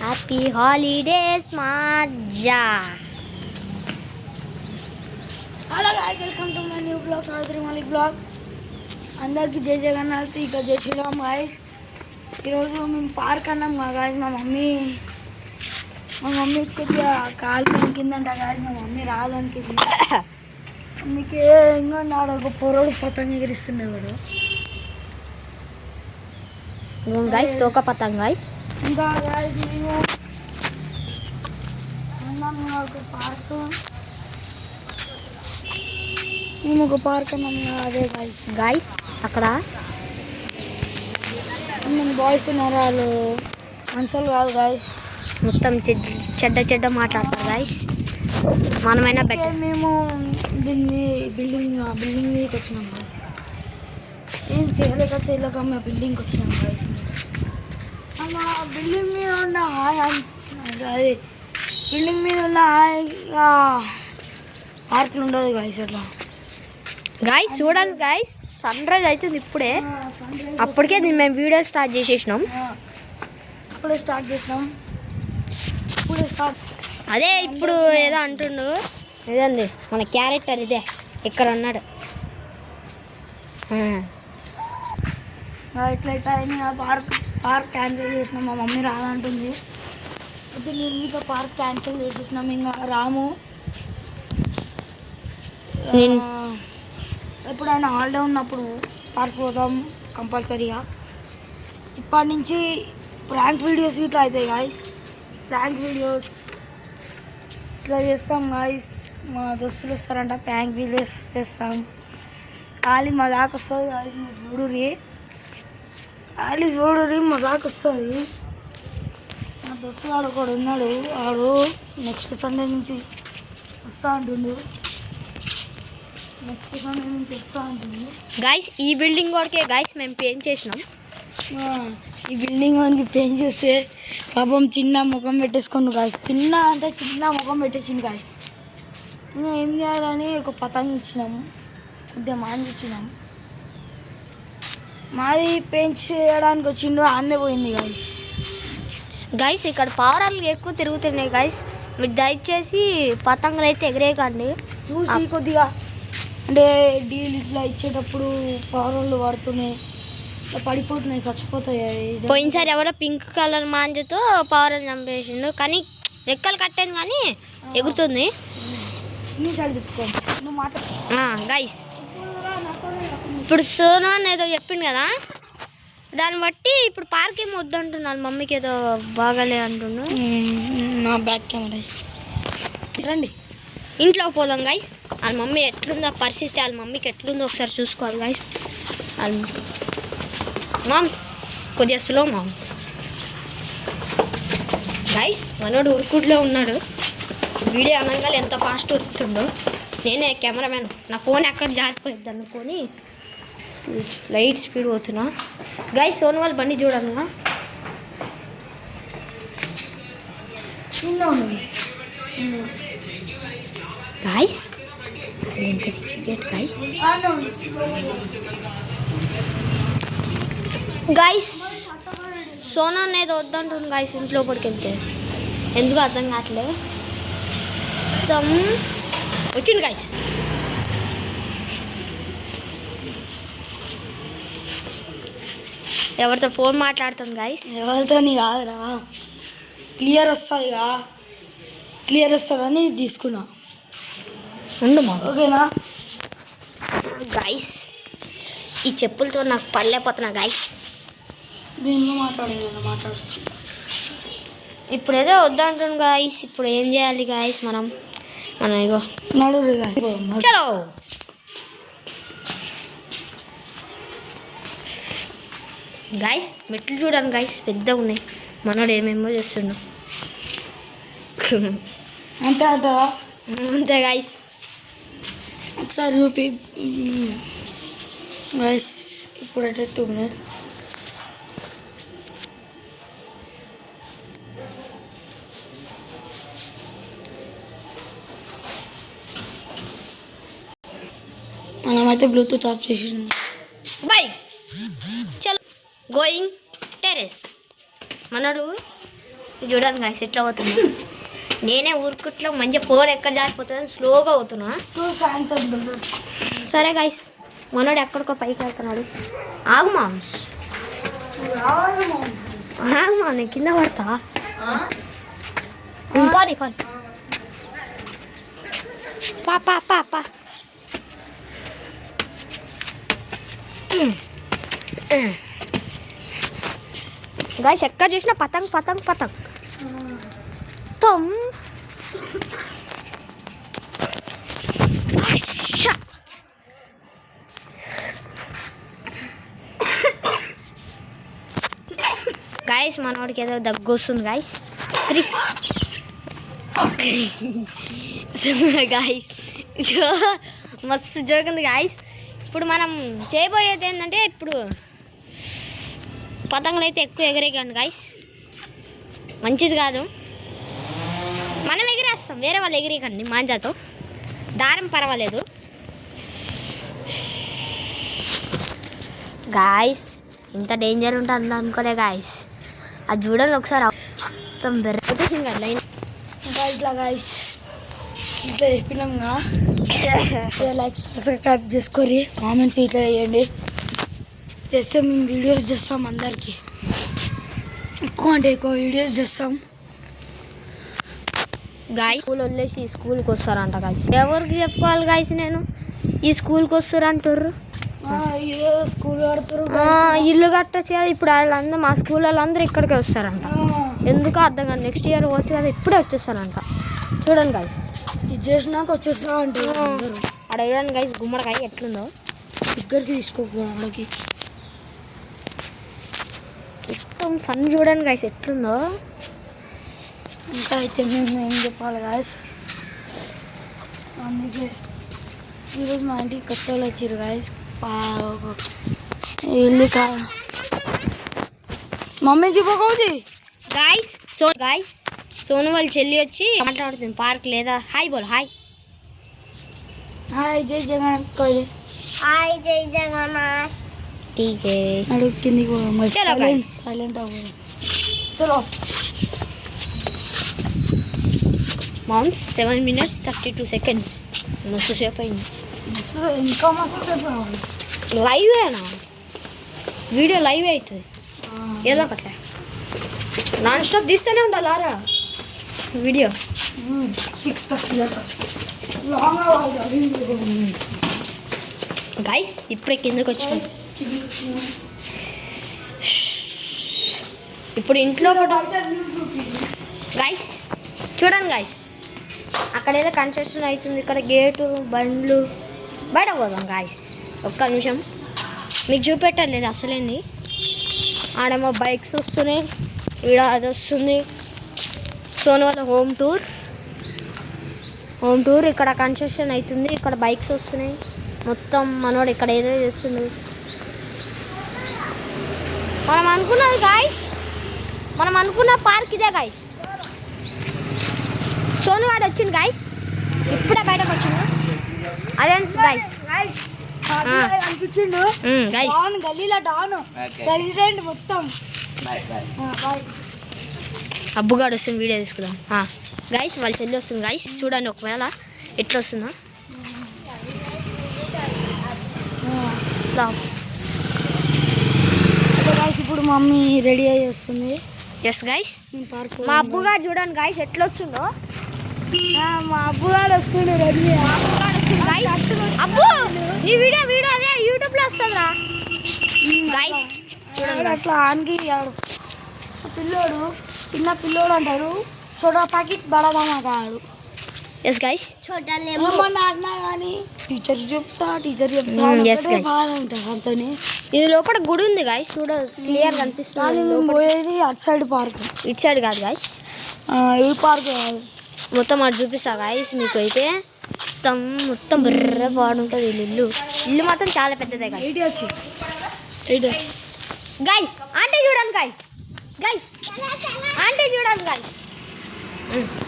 Happy holidays Maaza. Hello guys, welcome to my new blog Savitri Malik blog. అందరికీ జై జగన్నాథ్, ఇక జై శ్రీరామ్ గాయ్స్. ఈరోజు మేము పార్క్ అన్నాం గాయ్స్. మా మమ్మీ కొద్దిగా కాలు పెంకిందంట గాయ్స్. మా మమ్మీ రాదానికి మమ్మీకి ఇంకా నాడు ఒక పొరడు పతంగ ఎగిరిస్తుండేవాడు గాయ్స్, తోక పతంగ గాయ్స్. ఇంకా గాయ్స్ మేము ఒక పార్క్ అన్నాం. అదే గాయ్స్ అక్కడ బాయ్స్ ఉన్నారు, వాళ్ళు మంచోళ్ళు కాదు గాయ్స్. మొత్తం చెడ్డ మాట్లాడతారు గాయ్స్. మనమైనా బెటర్. మేము బిల్డింగ్ మీదకి వచ్చినాం గాయ్స్. ఏం చేయలేక మేము బిల్డింగ్కి వచ్చినాం గాయ్స్. మా బిల్డింగ్ మీద ఉన్న అది బిల్డింగ్ మీద ఉన్న పార్కులు ఉండదు గాయ్స్. అట్లా గాయ్స్ చూడండి గాయ్స్, సన్ రైజ్ అవుతుంది ఇప్పుడే. అప్పటికే మేము వీడియో స్టార్ట్ చేసేసినాం. ఇప్పుడే స్టార్ట్ అదే ఇప్పుడు ఏదో అంటుండు. ఇదండి మన క్యారెక్టర్, ఇదే ఇక్కడ ఉన్నాడు. ఇట్లయితే పార్క్ క్యాన్సిల్ చేసినాం. మా మమ్మీ రాదంటుంది. అయితే నేను మీతో పార్క్ క్యాన్సిల్ చేసేసినాం. ఇంకా రాము. ఎప్పుడైనా హాలిడే ఉన్నప్పుడు పార్క్ పోతాం కంపల్సరీగా. ఇప్పటి నుంచి ప్రాంక్ వీడియోస్ ఇట్లా అవుతాయి గాయస్. ప్రాంక్ వీడియోస్ ఇట్లా చేస్తాం గాయస్. మా దోస్తులు వస్తారంట, ప్రాంక్ వీడియోస్ చేస్తాం. ఖాళీ మా దాకా వస్తుంది గాయస్. మీరు చూడుర్రి మా దాకా వస్తుంది. మా దోస్తు వాడు ఒకడు ఉన్నాడు, వాడు నెక్స్ట్ సండే నుంచి వస్తా అంటుండు. గాయస్ ఈ బిల్డింగ్ వాడికే గాయస్ మేము పెయింట్ చేసినాం. ఈ బిల్డింగ్ వానికి పెయింట్ చేస్తే పాపం చిన్న ముఖం పెట్టేసుకోండు గాయస్. చిన్న ముఖం పెట్టేసింది గాయస్. ఇంకా ఏం చేయాలని ఒక పతంగ ఇచ్చినాము, కొద్దిగా మాంచి ఇచ్చినాము. మాది పెయింట్ చేయడానికి వచ్చిండు, ఆందే పోయింది గాయస్. గాయస్ ఇక్కడ పావురాలు ఎక్కువ తిరుగుతున్నాయి గాయస్. మీరు దయచేసి పతంగులు అయితే ఎగిరేయకండి. చూసి కొద్దిగా అంటే డీల్ ఇట్లా ఇచ్చేటప్పుడు పావురాలు పడుతున్నాయి, ఇట్లా పడిపోతున్నాయి, చచ్చిపోతాయి. పోయినసారి ఎవరో పింక్ కలర్ మాంజతో పావురాలు చంపేసిండు, కానీ రెక్కలు కట్టాను కానీ ఎగురుతుంది. ఇన్నిసార్లు తిప్పుకోండి నువ్వు మాట. గాయస్ ఇప్పుడు సోను అని ఏదో చెప్పిండు కదా, దాన్ని బట్టి ఇప్పుడు పార్క్ ఏమో వద్దంటున్నాను. మమ్మీకి ఏదో బాగాలే అంటుండు. నా బ్యాక్ కెమెరా రండి, ఇంట్లోకి పోదాం గాయస్. వాళ్ళ మమ్మీ ఎట్లుందో పరిస్థితి, వాళ్ళ మమ్మీకి ఎట్లుందో ఒకసారి చూసుకోవాలి గాయస్. మామ్స్ కొద్దిగా స్లో మామ్స్. గాయస్ మనోడు ఉరుకుడులో ఉన్నాడు. వీడియో అనగానే ఎంత ఫాస్ట్ ఉరుకుతుండో. నేనే కెమెరామ్యాన్, నా ఫోన్ ఎక్కడ జారిపోయింది అనుకొని లైట్ స్పీడ్ పోతున్నా. గాయస్ సోను వాళ్ళ బండి చూడండి. గాయస్ అసలు ఎంత సీక్రెట్ గాయస్. గాయస్ సోనా అనేది వద్దంటుంది గాయస్. ఇంట్లో పడికెళ్తే ఎందుకు అర్థం కావట్లేదు. వచ్చింది గాయస్. ఎవరితో ఫోన్ మాట్లాడుతుంది గాయస్. ఎవరితో కాదురా, క్లియర్ వస్తుందని తీసుకున్నా. ఉండు మా ఓకేనా గాయస్. ఈ చెప్పులతో నాకు పడలేకపోతున్నా గాయస్. దీనిలో మాట్లాడు. ఇప్పుడు ఏదో వద్దంటుంది గాయస్. ఇప్పుడు ఏం చేయాలి గాయస్? మనం ఇగో చలో. గాయస్ మెట్లు చూడండి గాయస్, పెద్దగా ఉన్నాయి. మనోడు ఏమేమో చేస్తుండు. అంతే గాయస్. ఒకసారి చూపి గాయస్. ఇప్పుడైతే 2 minutes. మనమైతే బ్లూటూత్ ఆఫ్ చేసినాం. బై చలో గోయింగ్ టెరెస్. మనడు ఇది చూడండి గాయస్ ఎట్లా అవుతుంది. నేనే ఊరుకుట్లో మంచిగా ఫోన్ ఎక్కడ జారిపోతుందని స్లోగా అవుతున్నా. సరే గాయస్, మనోడు ఎక్కడికో పైకి వెళ్తున్నాడు. ఆగు మామ్స్, ఆగు మా, నేను కింద పడతా. పాని పాని పా పా పా పా. గాయస్ ఎక్కడ చూసినా పతంగ్ పతంగ్ పతంగ్. తమ్ గాయస్ మనోడికి ఏదో దగ్గు వస్తుంది గాయస్. గాయస్ మస్తు జోకుంది గాయస్. ఇప్పుడు మనం చేయబోయేది ఏంటంటే, ఇప్పుడు పతంగులు అయితే ఎక్కువ ఎగరేయకండి గాయస్, మంచిది కాదు. మనం ఎగిరేస్తాం, వేరే వాళ్ళు ఎగిరేయకండి. మాంజాతో దారం పర్వాలేదు గాయస్. ఇంత డేంజర్ ఉంటుంది అనుకోలే గాయస్. అది చూడండి ఒకసారి, మొత్తం బెర్రె లైన్ ఇట్లా గాయస్. ఇట్లా చెప్పినాంగా, లైక్ సబ్స్క్రైబ్ చేసుకొని కామెంట్స్ ఇట్లా చేయండి. చేస్తే మేము వీడియోస్ చేస్తాం, అందరికీ ఎక్కువ అంటే ఎక్కువ వీడియోస్ చేస్తాం గాయస్. స్కూల్ వదిలేసి ఈ స్కూల్కి వస్తారంట గాయస్. ఎవరికి చెప్పుకోవాలి గాయస్, నేను ఈ స్కూల్కి వస్తారు అంటారు. స్కూల్ కడతారు, ఇల్లు కట్టచ్చు కదా. ఇప్పుడు వాళ్ళందరూ మా స్కూల్ వాళ్ళందరూ ఇక్కడికే వస్తారంట. ఎందుకో అర్థం కాదు. నెక్స్ట్ ఇయర్ వచ్చు కదా, ఇప్పుడే వచ్చేస్తారంట. చూడండి గాయస్, ఇది చేసినాక వచ్చేస్తా అంటే అక్కడ చూడండి గాయస్, గుమ్మడికాయ ఎట్లుందో. దగ్గరికి తీసుకోకూడకి మొత్తం సన్ చూడండి గాయస్ ఎట్లుందో. ఇంకా అయితే మేము ఏం చెప్పాలి గాయస్, అందుకే ఈరోజు మా ఇంటికి కొత్త వాళ్ళు వచ్చారు గాయస్. ఇల్లు మమ్మీ చెప్పకూడదు గాయస్. గాయస్ సోను వాళ్ళ చెల్లి వచ్చి మాట్లాడుతుంది పార్క్ లేదా. హాయ్ బోల్, హాయ్. హాయ్ జై జగన్ కోయి. హాయ్ జై జగన్నాథ్. ఠీకే అడుగు కిందికి పోదాం. చలో guys. సైలెంట్ అవ్వదు. చలో మౌంట్స్ 7 minutes 32 seconds. మస్తు సేపు అయింది. ఇంకా మస్తు సేపు రావాలి. లైవేనా వీడియో, లైవ్ అవుతుంది ఏదో ఒకట్లే. నాన్ స్టాప్ తీస్తూనే ఉండాలారా వీడియో. 6:30 గైస్ ఇప్పుడే కిందకి వచ్చి ఇప్పుడు ఇంట్లో కూడా గైస్ చూడండి గైస్, అక్కడ ఏదో కన్స్ట్రక్షన్ అవుతుంది. ఇక్కడ గేటు, బండ్లు. బయట పోదాం గాయస్, ఒక్క నిమిషం మీకు చూపెట్టలేదు అసలేంది. ఆడేమో బైక్స్ వస్తున్నాయి, ఈడ అది వస్తుంది. సోను వాళ్ళ హోమ్ టూర్. ఇక్కడ కన్స్ట్రక్షన్ అవుతుంది, ఇక్కడ బైక్స్ వస్తున్నాయి. మొత్తం మనోడు ఇక్కడ ఏదో చేస్తుంది. మనం అనుకున్నది గాయస్, మనం అనుకున్న పార్క్ ఇదే గాయస్. సోను వాడు వచ్చింది గాయస్, ఇప్పుడే బయటకు వచ్చిండు. అదే గాయస్ అనిపించిండు డాన్, గల్లీలో డాన్ ప్రెసిడెంట్ మొత్తం. అబ్బుగాడు వస్తుంది, వీడియో తీసుకుందాం గైస్. వాళ్ళ చెల్లి వస్తుంది గైస్, చూడండి ఒకవేళ ఎట్లా వస్తుందో. ఇప్పుడు మమ్మీ రెడీ అయ్యి వస్తుంది. ఎస్ గైస్, మా అబ్బుగాడు చూడండి గైస్ ఎట్లా వస్తుందో. మా అబ్బుగాడు వస్తుండు రెడీ. అబ్బు నీ వీడియో అదే యూట్యూబ్లో వస్తుందిరా గైస్. చూడండి అట్లా ఆన్కి పిల్లోడు, చిన్న పిల్లోడు అంటారు. చోటా ప్యాకెట్ బడదామా కాడు. ఎస్ గైస్, ఏమన్నా అన్నా కానీ టీచర్ చెప్తా అంతో. ఇది లోపల గుడి ఉంది గాయస్, చూడ క్లియర్ కనిపిస్తుంది. పోయేది అటు సైడ్ పార్క్, ఇటు సైడ్ కాదు గాయస్. ఈ పార్క్ కాదు, మొత్తం అటు చూపిస్తా గాయస్ మీకు. అయితే మొత్తం బర్ర బాగుంటుంది ఇల్లు మాత్రం చాలా పెద్దదే గాయస్. గైస్ అంటే చూడండి గైస్, అంటే చూడండి గైస్.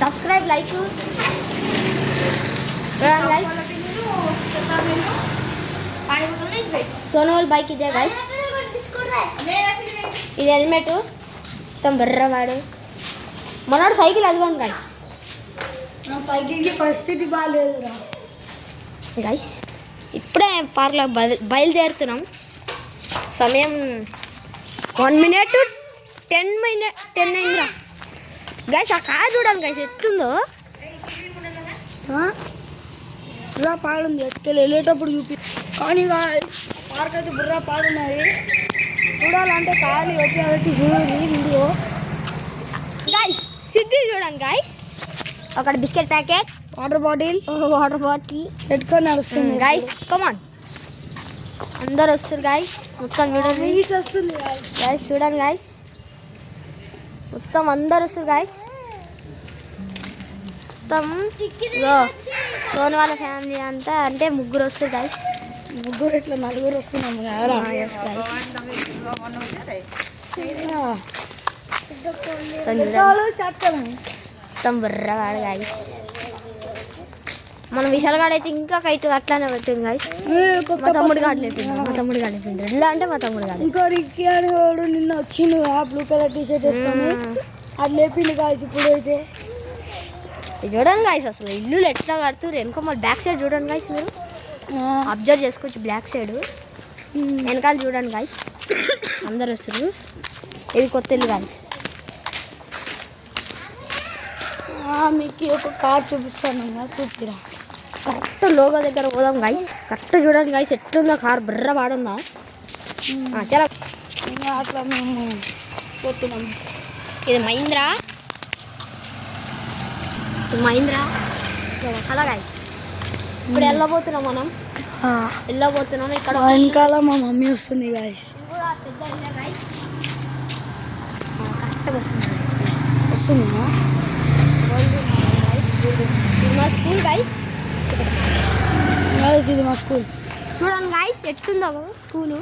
సబ్స్క్రైబ్, లైక్ చూడండి గైస్. సోను వాళ్ళ బైక్ ఇదే గైస్. ఇది హెల్మెట్ మొత్తం బర్రవాడు. మనోడు సైకిల్ అదిగోండి గైస్. నా సైకిల్కి పరిస్థితి బాగాలేదురా గైస్ ఇప్పుడే పార్క్లో బయలుదేరుతున్నాం. సమయం 1 minute 10 అయిందిరా గైస్. ఆ కార్ చూడండి గైస్ ఎట్లుందో. బుర్రా పాడుంది ఎట్టుకెళ్ళి వెళ్ళేటప్పుడు చూపి. కానీ పార్క్ అయితే బుర్రా పాడున్నది. చూడాలంటే ఖాళీ వచ్చి పెట్టి చూడండి వీడియో. గైస్ సిద్ధి చూడండి గైస్. ఒక బిస్కెట్ ప్యాకెట్, వాటర్ బాటిల్ పెట్టుకొని నడుస్తుంది గైస్. కమాన్ అందరు వస్తారు గైస్. మొత్తం చూడండి నీట్ వస్తుంది గైస్. చూడండి గైస్ మొత్తం అందరు వస్తారు గైస్. మొత్తం సోను వాళ్ళ ఫ్యామిలీ అంతా అంటే 3 వస్తారు గైస్. 3 ఇట్లా 4 వస్తున్నాము కదా మొత్తం బుర్రగాడు గైస్. మన విశాలగాడు అయితే ఇంకా కైట్ అట్లానే పెట్టింది గైస్. మా తమ్ముడు గాడు లేపిండు. ఎలా అంటే మా తమ్ముడు గాడు. ఇంకో రిక్షి అని వాడు నిన్న వచ్చిండు బ్లూ కలర్ టీ షర్ట్ వేసుకొని అది లేపిండు గాయస్. ఇప్పుడు అయితే ఇది చూడండి గైస్ అసలు ఇల్లు ఎట్లా కడుతున్నారు. వెనుక మా బ్యాక్ సైడ్ చూడండి గైస్. మీరు అబ్జర్వ్ చేసుకోవచ్చు బ్లాక్ సైడ్ వెనకాల చూడండి గైస్. అందరు వస్తారు. ఇది కొత్త ఇల్లు గైస్. మీకు ఒక కార్ చూపిస్తాను చూపిరా. కరెక్ట్ లోగో దగ్గర పోదాం గైస్. కరెక్ట్ చూడండి గైస్ ఎట్లుందో కార్ బుర్ర పాడుందా. చాలా అట్లా మేము పోతున్నాం. ఇది మహీంద్రా అలా గైస్. ఇప్పుడు వెళ్ళబోతున్నాం మనం. ఇక్కడ వెనకాల మా మమ్మీ వస్తుంది గైస్. కరెక్ట్గా వస్తుంది. మా స్కూల్ గైస్. ఇది మా స్కూల్ చూడండి గైస్ ఎట్లుందో స్కూలు.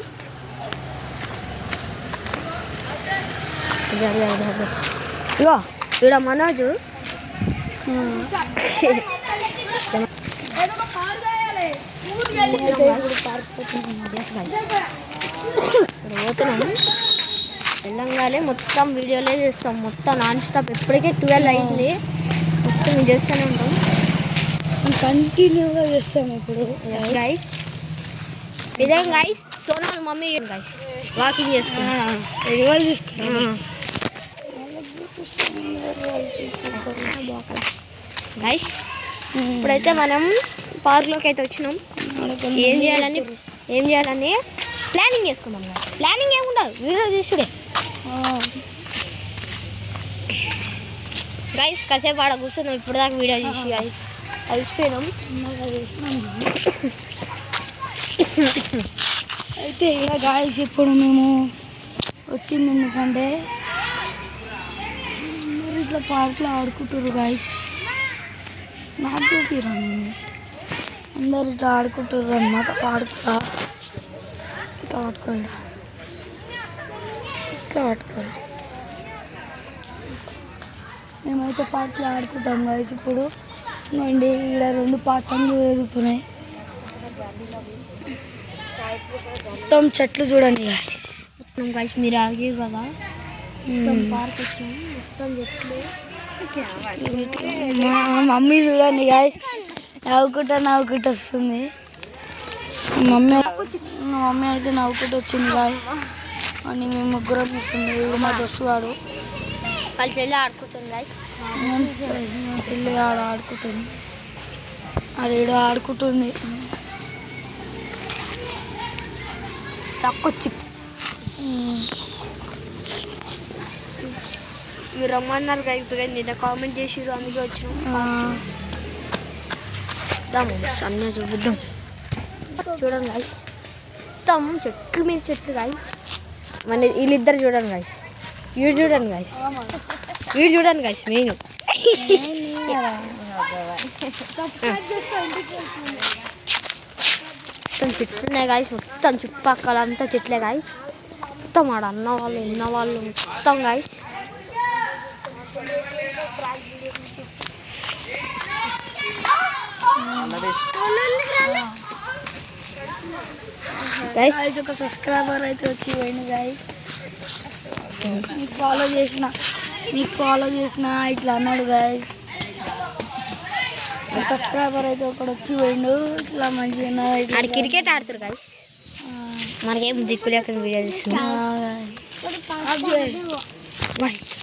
ఇగో ఇక్కడ మనోజు పోతున్నాము. వెళ్ళంగానే మొత్తం వీడియోలే చేస్తాం. మొత్తం నాన్ స్టాప్. ఎప్పటికే 12 అయింది. మొత్తం చేస్తూనే ఉంటాం. కంటిన్యూగా చేస్తాం ఇప్పుడు గైస్. ఇదే guys Sonal mummy guys walking చేస్తాం. గైస్ ఇప్పుడైతే మనం పార్క్లోకి అయితే వచ్చినాం. ఏం చేయాలని ప్లానింగ్ చేసుకున్నాం. ప్లానింగ్ ఏముండదు, వీడియో తీసుడే గైస్. కాసేపు ఆడ కూర్చున్నాం ఇప్పుడు దాకా వీడియో తీసి గైస్ అలసిపోయినాం. అయితే ఇలా గాయస్ ఇప్పుడు మేము వచ్చింది ఎందుకంటే ఇట్లా పార్క్లో ఆడుకుంటారు గాయస్. నాకు చూపిరా అందరు ఇట్లా ఆడుకుంటారు అన్నమాట. పార్క్లో ఇట్లా ఆడుకోండి, ఇట్లా ఆడుకోండి. మేమైతే పార్క్లో ఆడుకుంటాం గాయస్. ఇప్పుడు అండి ఇక్కడ 2 పాత్రలు పెరుగుతున్నాయి. మొత్తం చెట్లు చూడండి గాయస్. గైస్ మీరు అడిగారు కదా మొత్తం పార్క్ వచ్చినాం. మొత్తం చెట్లు. మా మమ్మీ చూడండి గాయస్ నవ్వుకుంటూ వస్తుంది. మా మమ్మీ అయితే నవ్వుకుంటూ వచ్చింది గాయస్. అని మేము 3 వస్తుంది. ఇప్పుడు మా దోస్తుగాడు వాళ్ళ చెల్లి ఆడుకుంటుంది గైస్. మా చెల్లి ఆడుకుంటుంది. అది ఆడుకుంటుంది. చాకో చిప్స్ మీరు రమ్మన్నారు గైస్. నిన్న కామెంట్ చేసిరు అందుకే వచ్చినాం. సన్న చూద్దాం. చూడండి గైస్ మొత్తం చెట్లు మీద చెట్లు గైస్. మన వీళ్ళిద్దరు చూడండి గైస్. వీడు చూడండి గైస్ మెయిన్ మొత్తం చెట్లు ఉన్నాయి గాయస్. మొత్తం చుట్టుపక్కల అంతా చెట్లే గాయస్. మొత్తం ఆడ అన్న వాళ్ళు ఉన్న వాళ్ళు మొత్తం గాయస్. గైస్ ఒక సబ్స్క్రైబర్ అయితే వచ్చి పోయింది గాయస్. ఫాలో చేసిన మీకు ఫాలో చేసిన ఇట్లా అన్నాడు గాయస్. సబ్స్క్రైబర్ అయితే ఒకడు వచ్చి పోయిండు. ఇట్లా మంచిగా ఆడ క్రికెట్ ఆడుతారు గాయస్. మనకేం దిక్కు లేకుండా వీడియో తీస్తున్నా. బాయ్.